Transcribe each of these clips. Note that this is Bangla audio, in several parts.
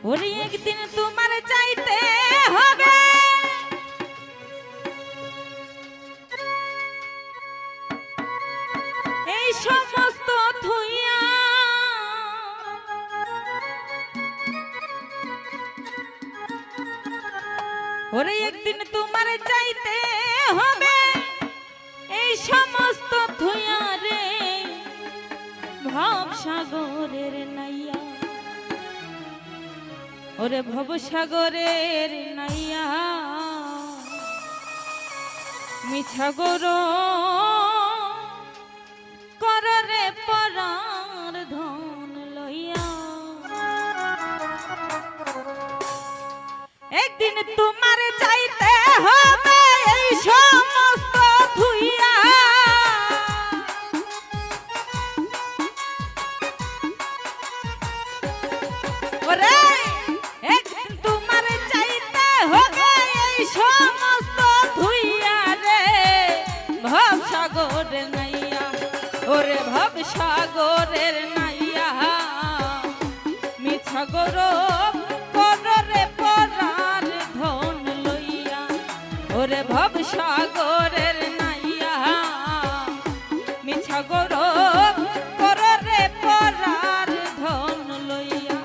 ওরে একদিন তোমার চাইতে হবে এই সমস্ত থুইয়া ওরে একদিন তোমার চাইতে হবে এই সমস্ত থুইয়া রে ভব সাগরের নাইয়া ওরে ভব সাগরের নাইয়া মিছা গর কররে পরার ধন লইয়া একদিন তোমার চাইতে হবে এই সমস্ত ধুইয়া ওরে একদিন তোমার চাইতে হবে এই সমস্ত ধুইয়া রে ভব সাগরের নাইয়া ওরে ভব সাগরের নাইয়া মিছা গরব কররে পরার ধন লইয়া ওরে ভব সাগরের নাইয়া মিছা গরব কররে পরার ধন লইয়া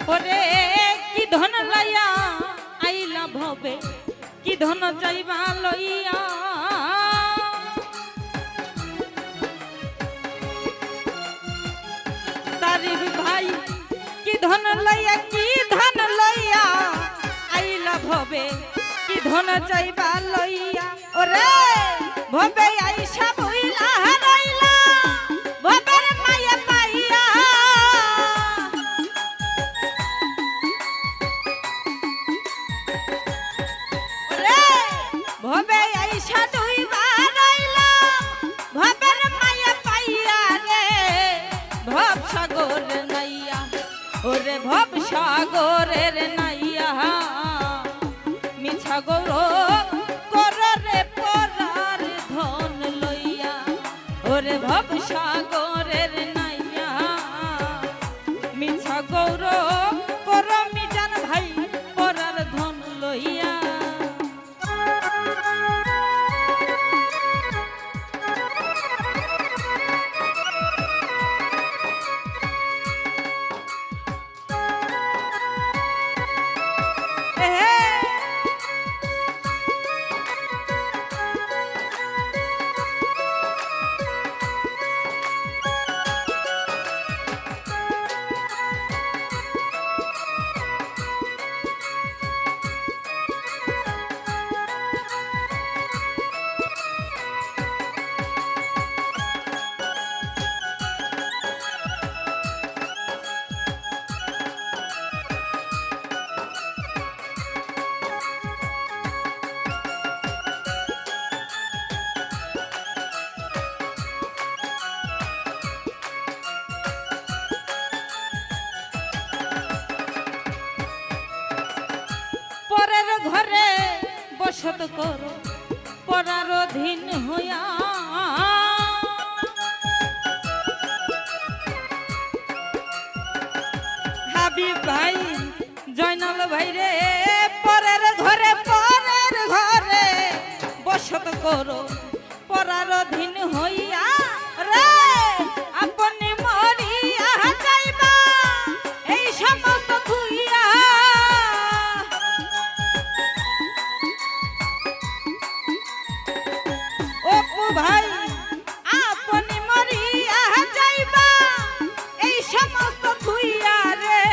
ওরে কি ধন লইয়া আইলা ভবে কি ধন চাইবা লইয়া তারিফ ভাই কি ধন লইয়া আইলা ভবে কি ধন চাইবা লইয়া ওরে ভবে আইসা বইলা হারাইলা ভবের মায়া পাইয়া ভবে আইসা দুইবার আইলাম ভবের মায়া পাইয়া রে ভব সাগর নাইয়া ওরে ভব সাগরের নাইয়া মিছা গৌরব কররে পরার ধন লইয়া ওরে ভব সাগরের নাইয়া মিছা গৌরব কর মিজান ভাই পরার ধন লইয়া পরের ঘরে বসত করো পরার অধীন হইয়া হাবিব ভাই জয়নাল ভাই রে পরের ঘরে বসত করো পরার অধীন হইয়া রে আপনি মরিয়া যাইবা এই সমস্ত ধুইয়া ভাই আপনি মরিয়া যাইবা এই সমস্ত ধুইয়া রে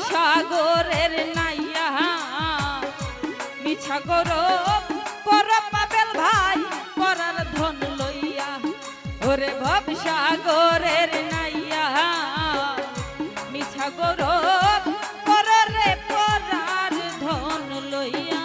সাগরের নাইয়া মিছা গৌরব কর পাবেল ভাই পরার ধন লইয়া ওরে ভব সাগরের নাইয়া মিছা গৌরব কর রে পরার ধন লইয়া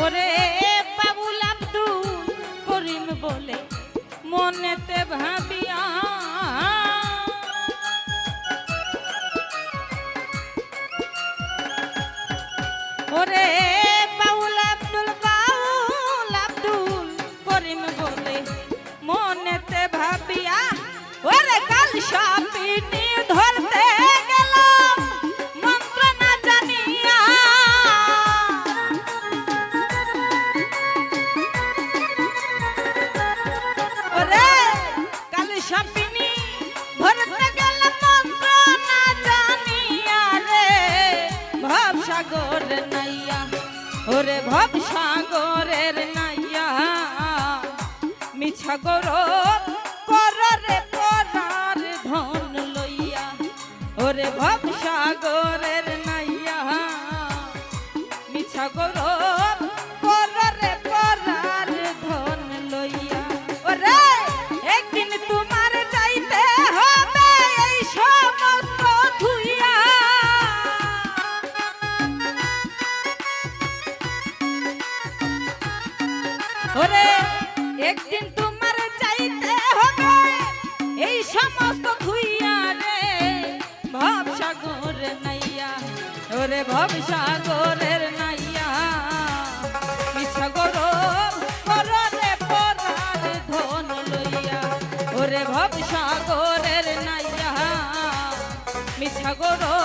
ওরে বাবুল আব্দুল করিম বলে মনেতে ভাবিয়া ওরে বাবুল আব্দুল করিম বলে মনেতে ভাবিয়া ওরে কাল সাপিনী ধরতে গেলাম মন্ত্র না জানিয়া ওরে কাল সাপিনী ধরতে গেলাম মন্ত্র না জানিয়া রে ভব সাগর নাইয়া ওরে ভব সাগরের নাইয়া মিছা গৌরব কর রে পরার ধন লইয়া ওরে ভব সাগরের নাইয়া মিছা গৌরব কর রে পরার ধন লইয়া ওরে একদিন তোমার যাইতে হবে এই সমস্ত ধুইয়া ওরে একদিন তোমার চাইতে হবে এই সমস্ত ধুইয়া রে ভব সাগর নাইয়া ওরে ভব সাগরের নাইয়া মিছা গৌরব কর রে পরার ধন লইয়া ওরে ভব সাগরের নাইয়া মিছা গৌরব